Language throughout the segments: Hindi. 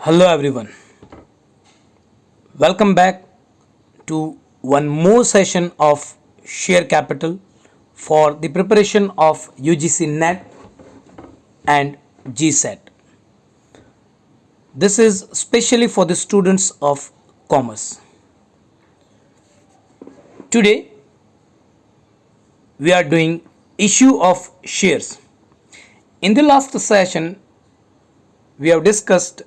Hello everyone. Welcome back to one more session of share capital for the preparation of UGC NET and GSET. This is specially for the students of commerce. Today we are doing issue of shares. In the last session we have discussed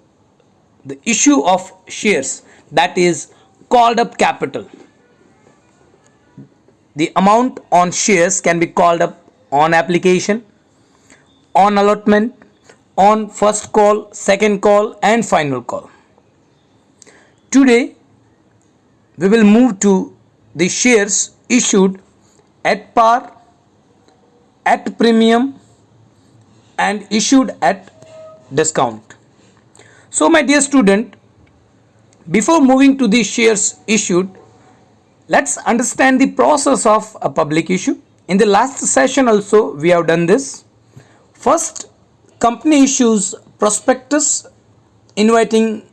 the issue of shares, that is called up capital. The amount on shares can be called up on application, on allotment, on first call, second call and final call. Today we will move to the shares issued at par, at premium and issued at discount. So my dear student, before moving to the shares issued, let's understand the process of a public issue. In the last session also we have done this. First, company issues prospectus inviting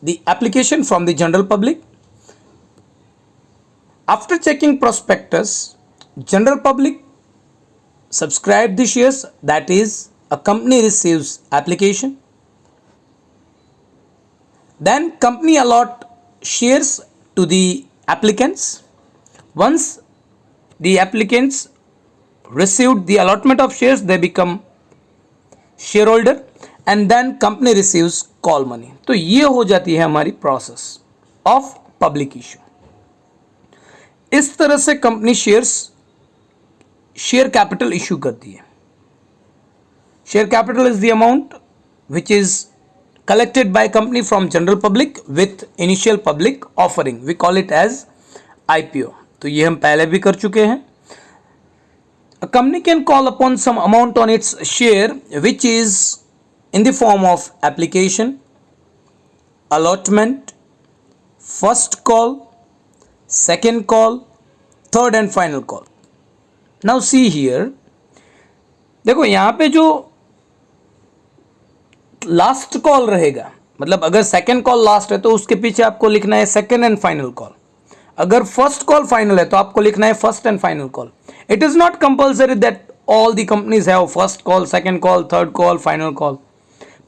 the application from the general public. After checking prospectus, general public subscribe the shares, that is a company receives application. Then company allot shares to the applicants. Once the applicants received the allotment of shares, they become shareholder and then company receives call money. तो ये हो जाती है हमारी प्रोसेस ऑफ पब्लिक इशू. इस तरह से कंपनी शेयर कैपिटल इशू करती है. Share capital is the amount which is collected by company from general public with initial public offering. We call it as IPO. तो ये हम पहले भी कर चुके हैं. A company can call upon some amount on its share which is in the form of application, allotment, first call, second call, third and final call. Now see here, देखो यहाँ पे जो लास्ट कॉल रहेगा, मतलब अगर सेकेंड कॉल लास्ट है तो उसके पीछे आपको लिखना है सेकेंड एंड फाइनल कॉल. अगर फर्स्ट कॉल फाइनल है तो आपको लिखना है first and final call. It is not compulsory that all the companies have first call, second call, third call, final call.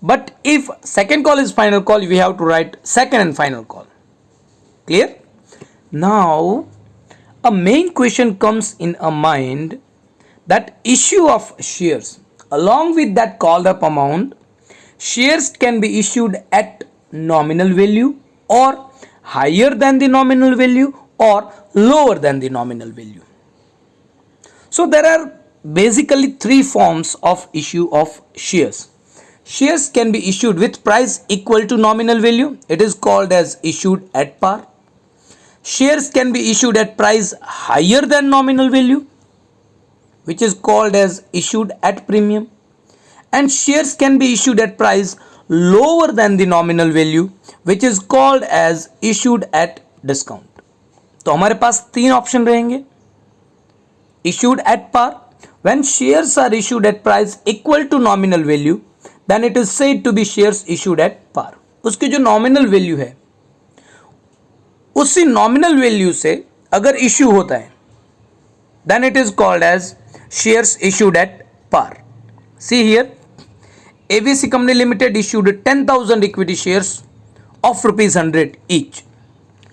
But if second call is final call, we have to write second and final call. Clear? Now a main question comes in a mind that issue of shares along with that called up amount. Shares can be issued at nominal value or higher than the nominal value or lower than the nominal value. So there are basically three forms of issue of shares. Shares can be issued with price equal to nominal value. It is called as issued at par. Shares can be issued at price higher than nominal value, which is called as issued at premium. And shares can be issued at price lower than the nominal value, which is called as issued at discount. तो हमारे पास तीन ऑप्शन रहेंगे. Issued at par, when shares are issued at price equal to nominal value, then it is said to be shares issued at par. उसकी जो nominal value है, उसी nominal value से अगर issue होता है, then it is called as shares issued at par. See here, ABC Company Limited issued 10,000 equity shares of rupees 100 each.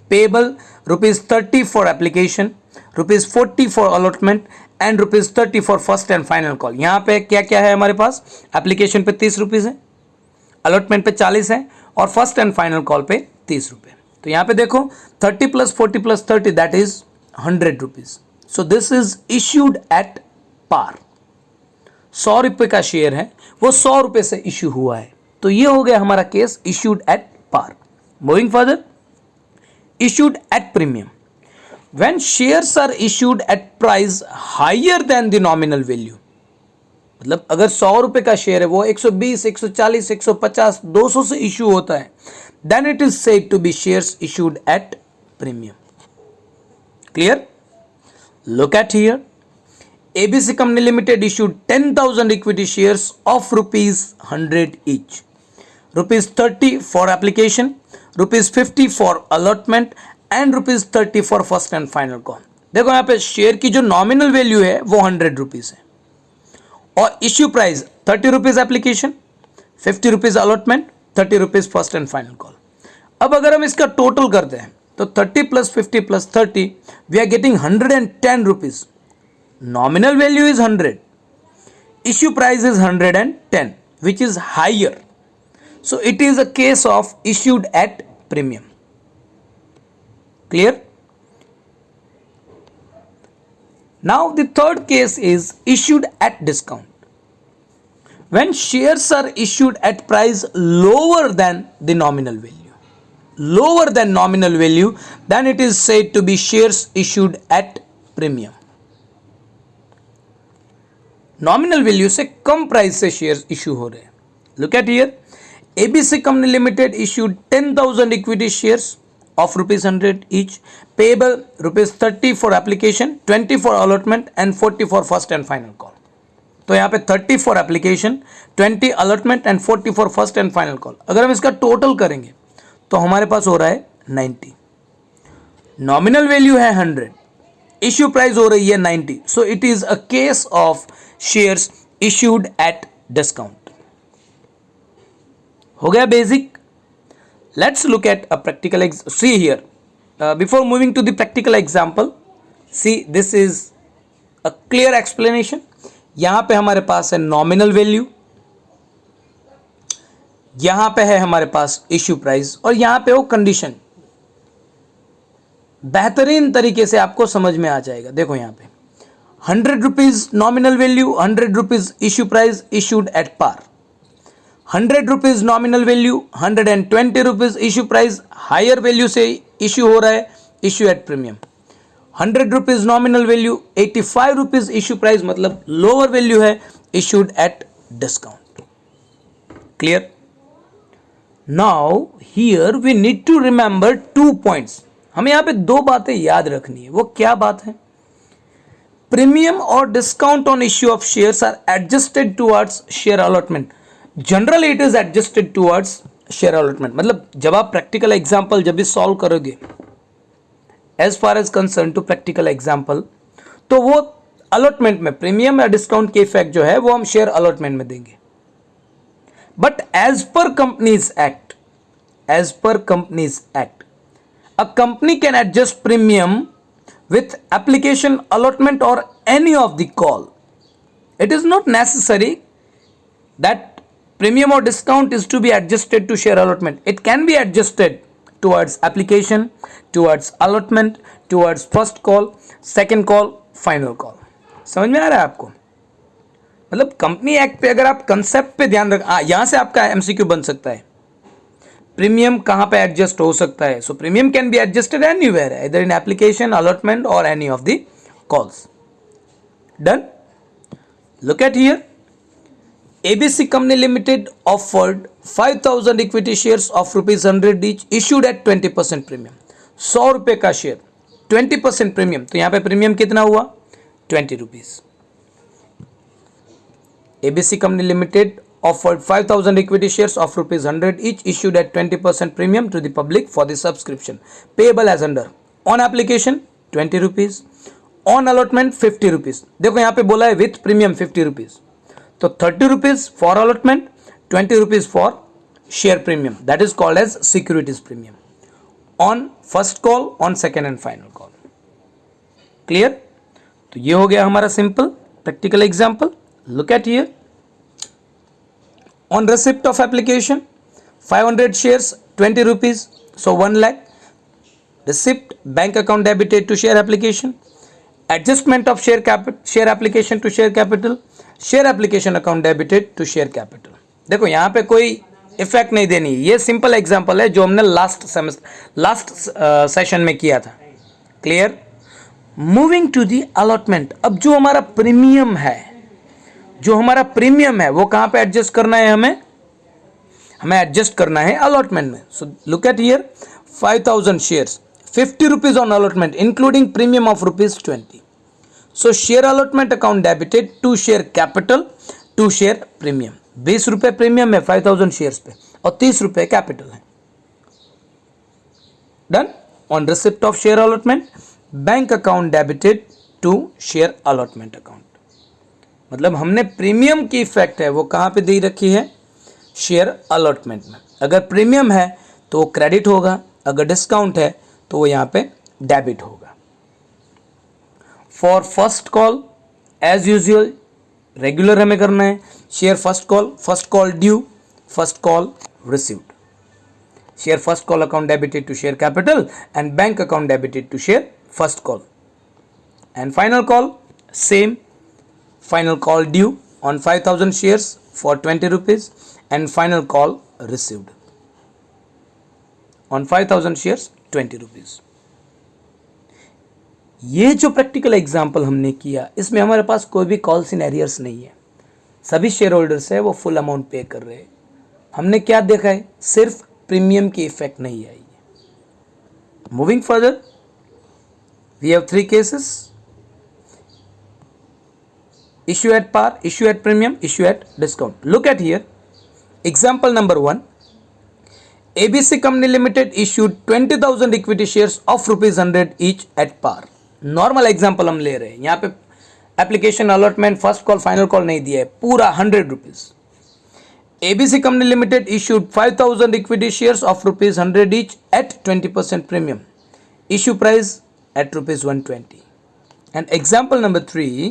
Payable rupees 30 for application, rupees 40 for allotment and rupees 30 for first and final call. यहाँ पे क्या क्या है हमारे पास? एप्लीकेशन पे 30 रुपीज़ है, अलॉटमेंट पे 40 है और फर्स्ट एंड फाइनल कॉल पे 30 रुपये. तो यहाँ पे देखो 30 plus 40 plus 30 that is 100 rupees. So this is issued at par. 100 रुपये का शेयर है, वो 100 रुपये से इश्यू हुआ है. तो ये हो गया हमारा case issued at par. Moving further, issued at premium. When shares are issued at price higher than the nominal value, मतलब अगर 100 रुपये का शेयर है वो 120, 140, 150, 200 से इश्यू होता है, then it is said to be shares issued at premium. Clear? Look at here. ABC Company Limited issued 10,000 equity shares of rupees 100 each. ₹30 for application, ₹50 for allotment and ₹30 for first and final call. देखो यहाँ पे शेयर की जो नॉमिनल वैल्यू है वो ₹100 है और issue price ₹30 application, ₹50 allotment, ₹30 first and final call. अब अगर हम इसका टोटल करते हैं तो 30 + 50 + 30 we are getting ₹110। Nominal value is 100, issue price is 110, which is higher, so it is a case of issued at premium. Clear? Now the third case is issued at discount. When shares are issued at price lower than the nominal value, then it is said to be shares issued at premium. Nominal value से कम प्राइस से शेयर्स इशू हो रहे हैं। Look at here, ABC company limited issued 10,000 equity shares of ₹100 each, payable ₹30 for application, 20 for allotment and 40 for first and final call. तो यहाँ पे 30 for application, 20 allotment and 40 for first and final call. अगर हम इसका टोटल करेंगे तो हमारे पास हो रहा है 90। नॉमिनल वैल्यू है 100, इश्यू प्राइस हो रही है 90, so it is a case of shares issued at discount. हो गया basic. Let's look at a practical see here, before moving to the practical example, see this is a clear explanation. यहां पे हमारे पास है नॉमिनल वैल्यू, यहां पे है हमारे पास इश्यू प्राइस और यहां पे वो कंडीशन। बेहतरीन तरीके से आपको समझ में आ जाएगा। देखो यहाँ पे ₹100 nominal value, ₹100 issue price, issued at par. ₹100 nominal value, ₹120 issue price, higher value से इश्यू हो रहा है, issue at premium. ₹100 nominal value, ₹85 issue price, मतलब लोअर वैल्यू है, issued at discount. Clear? Now here we need to remember 2 points. हमें यहाँ पे 2 बातें याद रखनी है। वो क्या बात है? प्रीमियम और discount on issue of shares are adjusted towards share allotment. Generally it is adjusted towards share allotment. मतलब जब आप प्रैक्टिकल एग्जांपल जब भी सॉल्व करोगे, as far as concern to practical example, तो वो अलॉटमेंट में प्रीमियम या डिस्काउंट के इफेक्ट जो है वो हम शेयर अलॉटमेंट में देंगे। But as per companies act, a company can adjust premium with application, allotment or any of the call. It is not necessary that premium or discount is to be adjusted to share allotment. It can be adjusted towards application, towards allotment, towards first call, second call, final call. समझ में आ रहा है आपको? मतलब कंपनी एक्ट पे अगर आप कंसेप्ट पे ध्यान रख, यहां से आपका एमसीक्यू बन सकता है। प्रीमियम कहां पे एडजस्ट हो सकता है? सो premium can be adjusted anywhere, इधर इन एप्लीकेशन, अलॉटमेंट और any of the calls. Done? Look at here, ABC company limited offered 5,000 equity shares of ₹100 each, issued at 20% premium. ₹100 का शेयर, 20% प्रीमियम, तो यहां पे प्रीमियम कितना हुआ? ₹20। ABC company limited offered 5,000 equity shares of ₹100 each, issued at 20% premium to the public for the subscription, payable as under on application ₹20, on allotment ₹50। देखो यहाँ पे बोला है with premium ₹50, तो ₹30 for allotment, ₹20 for share premium, that is called as securities premium on first call, on second and final call। Clear? तो ये हो गया हमारा simple practical example। Look at here, on receipt of application 500 shares ₹20, so 1 lakh, receipt bank account debited to share application, adjustment of share application to share capital, share application account debited to share capital। देखो यहाँ पे कोई इफेक्ट नहीं देनी, ये सिंपल एग्जांपल है जो हमने लास्ट सेशन में किया था। Clear? Moving to the allotment. अब जो हमारा प्रीमियम है वो कहां पे एडजस्ट करना है? हमें एडजस्ट करना है अलॉटमेंट में। So look at here, 5,000 shares, ₹50 on allotment including premium of ₹20। So share allotment account debited to share capital to share premium. ₹20 premium है 5,000 शेयर्स पे, और 30 रुपए कैपिटल है। Done. On receipt of share allotment, bank account debited to share allotment account. मतलब हमने प्रीमियम की इफेक्ट है वो कहां पे दे रखी है, शेयर अलॉटमेंट में। अगर प्रीमियम है तो वो क्रेडिट होगा, अगर डिस्काउंट है तो वो यहां पे डेबिट होगा। For first call as usual regular हमें करना है, share first call due, first call received. Share first call account debited to share capital and bank account debited to share first call. And final call same, final call due on 5000 shares for 20 rupees and final call received on 5000 shares 20 rupees। ये जो प्रैक्टिकल एग्जांपल हमने किया इसमें हमारे पास कोई भी कॉल्स इन एरियर्स नहीं है, सभी शेयर होल्डर्स है वो फुल अमाउंट पे कर रहे हैं। हमने क्या देखा है, सिर्फ प्रीमियम की इफेक्ट नहीं आई है। Moving further, we have 3 cases, issue at par, issue at premium, issue at discount. Look at here, example number 1, ABC Company Limited issued 20,000 equity shares of ₹100 each at par। Normal example हम ले रहे हैं, यहाँ पे application allotment first call final call नहीं दिया है, पूरा 100 rupees. ABC Company Limited issued 5,000 equity shares of ₹100 each at 20% premium, issue price at ₹120। And example number 3,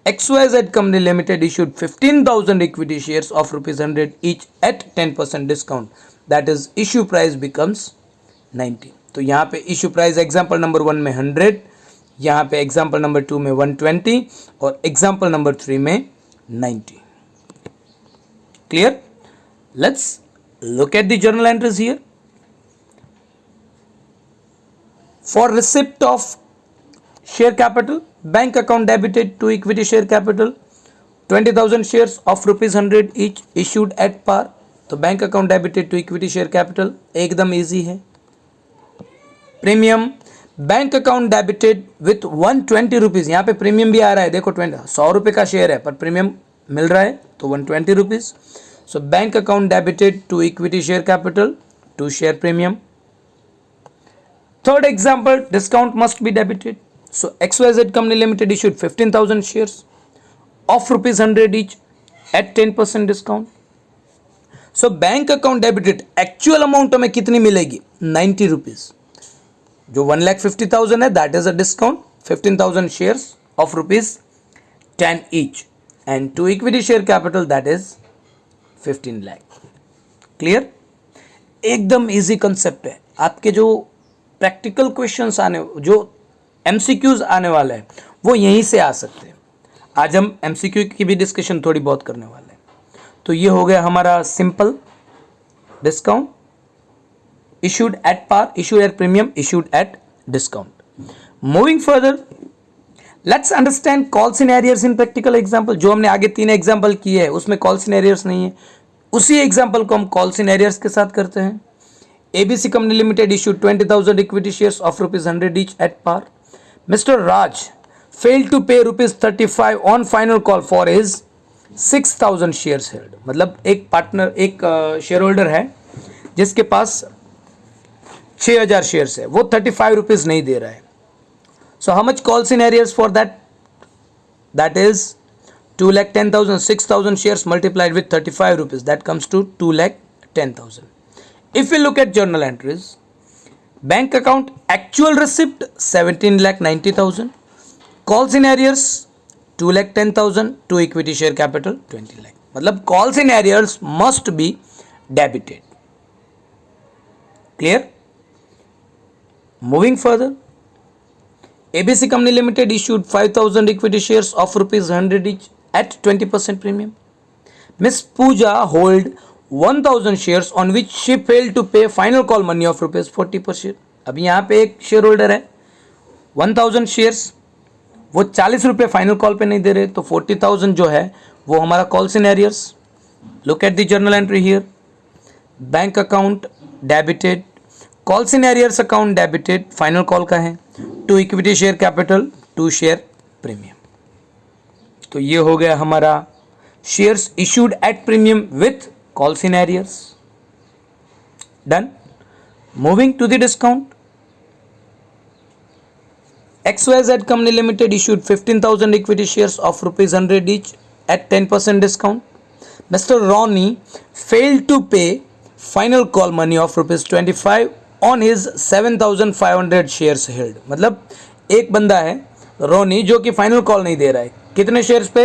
XYZ Company Limited issued 15,000 equity shares of ₹100 each at 10% discount, that is issue price becomes 90। तो यहाँ पे issue price example number 1 में 100, यहाँ पे example number 2 में 120 और example number 3 में 90। Clear? Let's look at the journal entries here. For receipt of share capital, bank account debited to equity share capital, 20,000 shares of ₹100 each issued at par। तो bank account debited to equity share capital एकदम इजी है। Premium, bank account debited with 120 rupees, यहाँ पे प्रीमियम भी आ रहा है, देखो 100 रुपये का शेयर है पर प्रीमियम मिल रहा है तो 120 rupees. So bank account debited to equity share capital to share premium. Third example, discount must be debited. So XYZ Company Limited issued 15,000 shares of ₹100 each at 10% discount। So bank account debited actual amount हमें कितनी मिलेगी, 90 रुपीज। जो 1,50,000 है that is a discount, 15,000 shares of ₹10 each and to equity share capital that is 15 lakh। Clear? एकदम इजी कंसेप्ट है। आपके जो प्रैक्टिकल क्वेश्चंस आने, जो MCQs आने वाला है वो यहीं से आ सकते हैं। आज हम MCQ की भी डिस्कशन थोड़ी बहुत करने वाले हैं। तो ये हो गया हमारा simple discount, issued at par, issued at premium, issued at discount. Moving further, let's understand calls in arrears in practical example. जो हमने आगे 3 एग्जांपल किए हैं उसमें कॉल्स इन एरियर्स नहीं है, उसी एग्जांपल को हम कॉल्स इन एरियर्स के साथ करते हैं। ABC Company Limited issued 20,000 equity shares of ₹100 each at par। Mr. Raj failed to pay ₹35 on final call for his 6,000 shares held। मतलब एक पार्टनर, एक शेयर होल्डर है जिसके पास 6,000 शेयर्स है, वो 35 रुपीज नहीं दे रहा है। So how much calls in arrears for that, that is 2,10,000, 6,000 shares multiplied with 35 rupees, that comes to 2,10,000। If we look at journal entries, bank account actual receipt 17,90,000, calls in arrears 2,10,000 to equity share capital 20 lakh. मतलब calls in arrears must be debited. Clear? Moving further, ABC Company Limited issued 5,000 equity shares of ₹100 each at 20% premium। Miss Pooja hold 1,000 shares on which she failed to pay final call money of ₹40 per share। अभी यहाँ पे एक शेयर होल्डर है 1,000 शेयर्स, वो 40 रुपये फाइनल कॉल पे नहीं दे रहे, तो 40,000 जो है वो हमारा calls in arrears. Look at the journal entry here, bank account debited, calls in arrears account debited, final call का है, to equity share capital, to share premium. तो ये हो गया हमारा shares issued at premium with calls in arrears. Done. Moving to the discount. XYZ Company Limited issued 15,000 equity shares of rupees 100 each at 10% discount. Mr. Ronnie failed to pay final call money of rupees 25 on his 7,500 shares held. मतलब एक बंदा है रोनी जो कि फाइनल कॉल नहीं दे रहा है. कितने शेयर्स पे?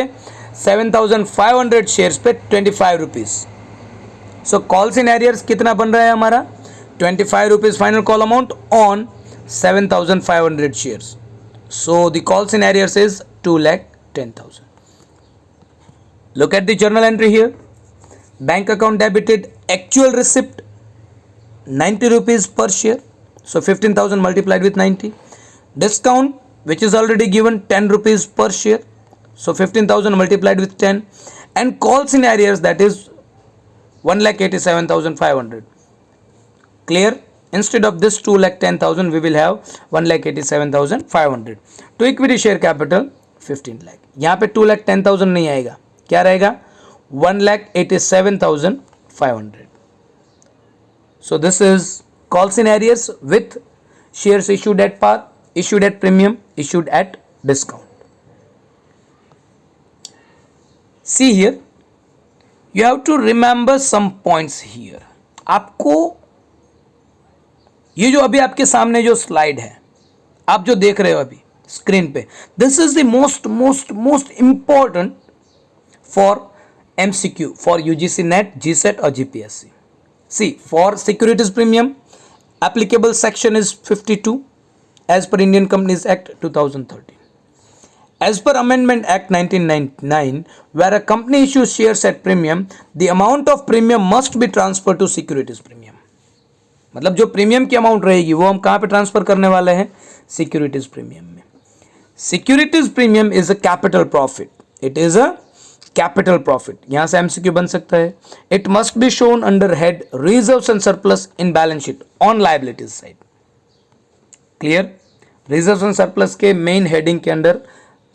7,500 शेयर्स पे 25 rupees. So calls in arrears कितना बन रहा है हमारा? 25 rupees final call amount on 7,500 shares. So the calls in arrears is 2,10,000. Look at the journal entry here. Bank account debited actual receipt 90 rupees per share. So 15,000 multiplied with 90. Discount which is already given 10 rupees per share. So 15,000 multiplied with 10. And calls in arrears, that is 1,87,500. Clear? Instead of this 2,10,000 we will have 1,87,500. To equity share capital 15 lakh. यहाँ पे 2,10,000 नहीं आएगा. क्या रहेगा? 1,87,500. So this is calls in arrears with shares issued at par, issued at premium, issued at discount. See here, you have to remember some points here. आपको ये जो अभी आपके सामने जो स्लाइड है, आप जो देख रहे हो अभी स्क्रीन पे, this is the most important for MCQ for UGC NET, GSET और GPSC. See for securities premium applicable section is 52 as per Indian Companies Act 2013. As per Amendment Act 1999, where a company issues shares at premium, the amount of premium must be transferred to securities premium. मतलब जो प्रीमियम की अमाउंट रहेगी वो हम कहाँ पे ट्रांसफर करने वाले हैं? सिक्योरिटीज प्रीमियम में. Securities premium is a capital profit. It is a capital profit. यहां से MCQ बन सकता है. It must be shown under head reserves and surplus in balance sheet on liabilities side. Clear? Reserves and surplus के मेन हेडिंग के अंडर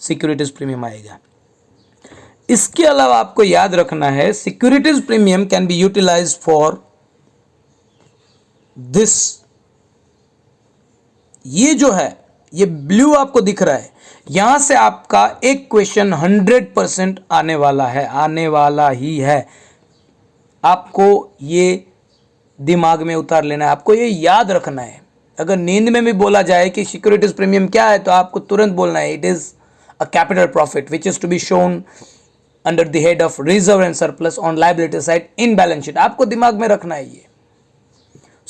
सिक्योरिटीज प्रीमियम आएगा. इसके अलावा आपको याद रखना है securities premium can be utilised for this. ये जो है ये ब्लू आपको दिख रहा है, यहां से आपका एक क्वेश्चन 100% आने वाला है, आने वाला ही है. आपको ये दिमाग में उतार लेना है, आपको ये याद रखना है. अगर नींद में भी बोला जाए कि सिक्योरिटीज प्रीमियम क्या है तो आपको तुरंत बोलना है it is a capital profit which is to be shown under the head of reserve and surplus on liability side in balance sheet. आपको दिमाग में रखना है ये.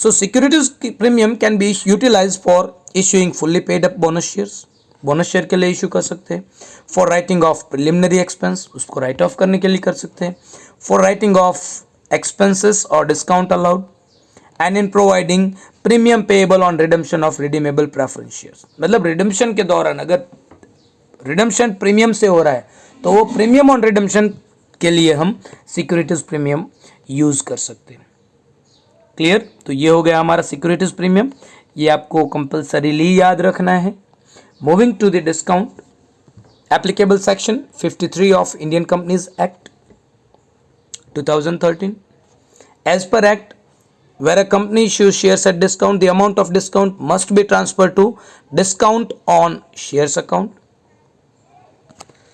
So securities premium can be utilized for issuing fully paid up bonus shares. Bonus share के लिए इशू कर सकते हैं. For writing of preliminary expense, उसको राइट ऑफ करने के लिए कर सकते हैं. फॉर राइटिंग ऑफ एक्सपेंसेस और discount allowed. And in providing premium payable on redemption of redeemable preference shares. मतलब रिडम्पशन के दौरान अगर रिडम्पशन प्रीमियम से हो रहा है तो वो प्रीमियम ऑन रिडम्पशन के लिए हम सिक्योरिटीज प्रीमियम यूज कर सकते हैं. क्लियर? तो ये हो गया हमारा सिक्योरिटीज प्रीमियम. ये आपको कंपल्सरीली याद रखना है. Moving to the discount. Applicable section 53 of Indian companies act 2013. As per act, where a company issues shares at discount, the amount of discount must be transferred to discount on shares account.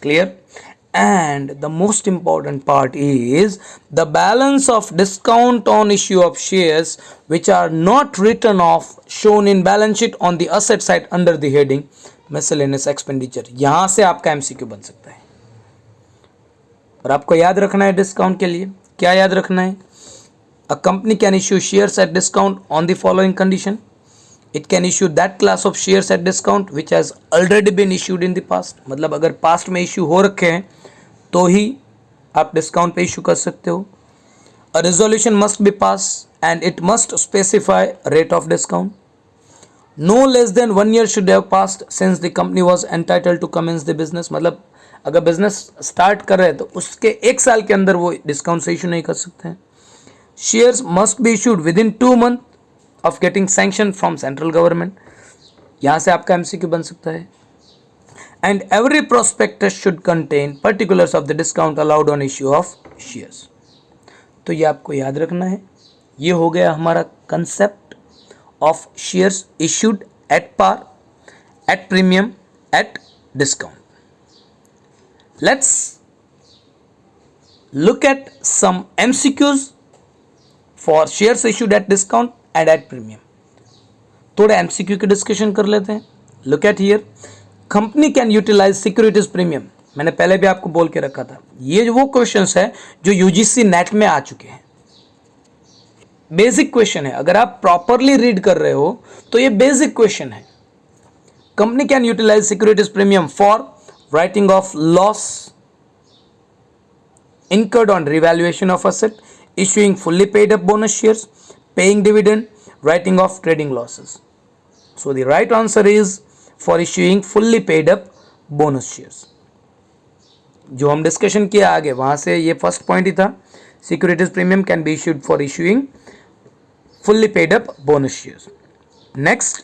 Clear? And the most important part is the balance of discount on issue of shares which are not written off shown in balance sheet on the asset side under the heading miscellaneous expenditure. यहाँ से आपका MCQ बन सकता है. और आपको याद रखना है डिस्काउंट के लिए क्या याद रखना है? A company can issue shares at discount on the following condition. It can issue that class of shares at discount which has already been issued in the past. मतलब अगर पास्ट में इश्यू हो रखे हैं तो ही आप डिस्काउंट पे इशू कर सकते हो. A resolution must be passed and it must specify rate of discount. No less than 1 year should have passed since the company was entitled to commence the business. मतलब अगर बिजनेस स्टार्ट कर रहे हैं तो उसके 1 साल के अंदर वो डिस्काउंट से इशू नहीं कर सकते हैं. Shares must be issued within 2 months of getting sanction from central government. यहाँ से आपका MCQ बन सकता है. And every prospectus should contain particulars of the discount allowed on issue of shares. तो ये आपको याद रखना है. ये हो गया हमारा concept of shares issued at par, at premium, at discount. Let's look at some MCQs for shares issued at discount and at premium. थोड़े MCQ की डिस्कशन कर लेते हैं. Look at here. Company can utilize securities premium. मैंने पहले भी आपको बोल के रखा था. ये वो क्वेश्चंस है जो UGC नेट में आ चुके हैं. बेसिक क्वेश्चन है. अगर आप प्रॉपरली रीड कर रहे हो तो ये बेसिक क्वेश्चन है. Company can utilize securities premium for writing off loss incurred on revaluation of asset, issuing fully paid up bonus shares, paying dividend, writing off trading losses. So the right answer is for issuing fully paid up bonus shares. जो हम डिस्कशन किया आगे वहां से ये फर्स्ट पॉइंट ही था. Securities premium can be issued for issuing fully paid up bonus shares. Next,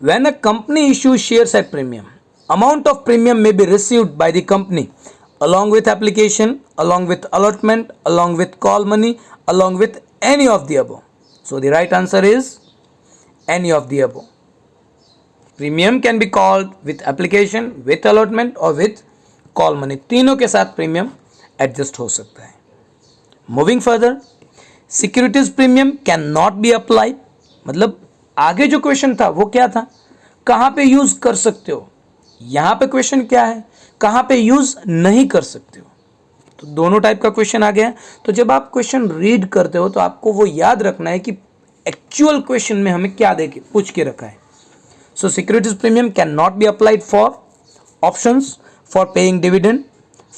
when a company issues shares at premium, amount of premium may be received by the company along with application, along with allotment, along with call money, along with any of the above. So the right answer is any of the above. Premium can be called with application, with allotment or with call money. तीनों के साथ premium adjust हो सकता है. Moving further, securities premium cannot be applied. मतलब आगे जो क्वेश्चन था वो क्या था, कहाँ पे यूज कर सकते हो. यहाँ पे क्वेश्चन क्या है, कहाँ पे यूज नहीं कर सकते हो. तो दोनों टाइप का क्वेश्चन आ गया. तो जब आप क्वेश्चन रीड करते हो तो आपको वो याद रखना है कि एक्चुअल क्वेश्चन में हमें क्या दे के पूछ के रखा है. So securities premium can not be applied for options, for paying dividend,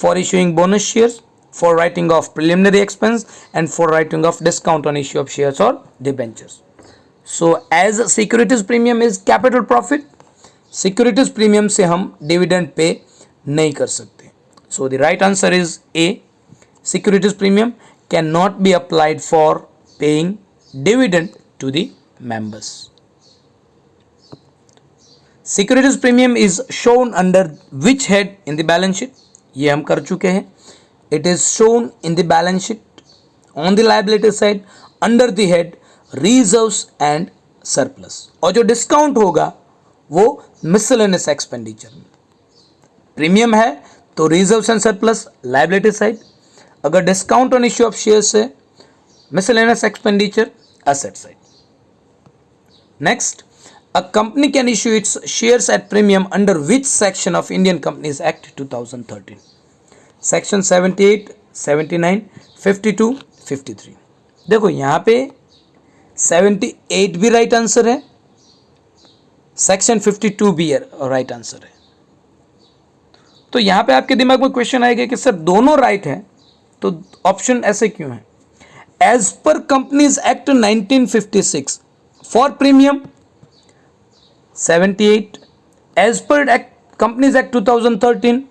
for issuing bonus shares, for writing off preliminary expense and for writing off discount on issue of shares or debentures. So as securities premium is capital profit, securities premium से हम dividend pay नहीं कर सकते. So the right answer is A. Securities premium cannot be applied for paying dividend to the members. Securities premium is shown under which head in the balance sheet? ये हम कर चुके हैं. It is shown in the balance sheet on the liability side under the head reserves and surplus. और जो डिस्काउंट होगा वो miscellaneous expenditure में. प्रीमियम है तो reserves and surplus liability side. अगर discount on issue of shares है miscellaneous expenditure asset side. Next, a company can issue its shares at premium under which section of Indian Companies Act 2013? Section 78, 79, 52, 53. देखो यहाँ पे 78 भी राइट आंसर है, सेक्शन 52 भी राइट आंसर है. तो यहाँ पे आपके दिमाग में क्वेश्चन आएगा कि सर दोनों राइट है तो ऑप्शन ऐसे क्यों है. As per companies act 1956 for premium 78, as per companies act 2013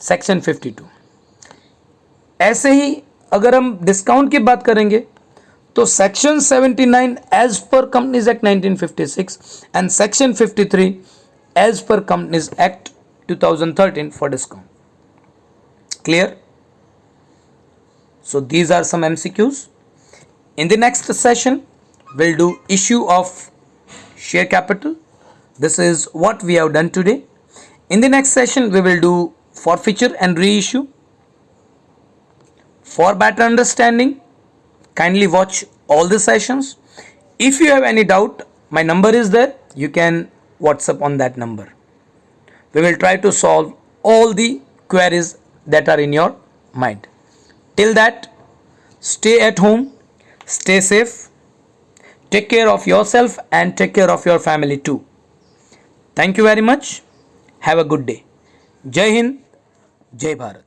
section 52. ऐसे ही अगर हम डिस्काउंट की बात करेंगे तो section 79 as per companies act 1956 and section 53 as per companies act 2013 for discount. Clear? So these are some MCQs. In the next session we'll do issue of share capital. This is what we have done today. In the next session we will do forfeiture and reissue. For better understanding, kindly watch all the sessions. If you have any doubt, my number is there. You can WhatsApp on that number. We will try to solve all the queries that are in your mind. Till that, stay at home, stay safe, take care of yourself and take care of your family too. Thank you very much. Have a good day. Jai Hind, Jai Bharat.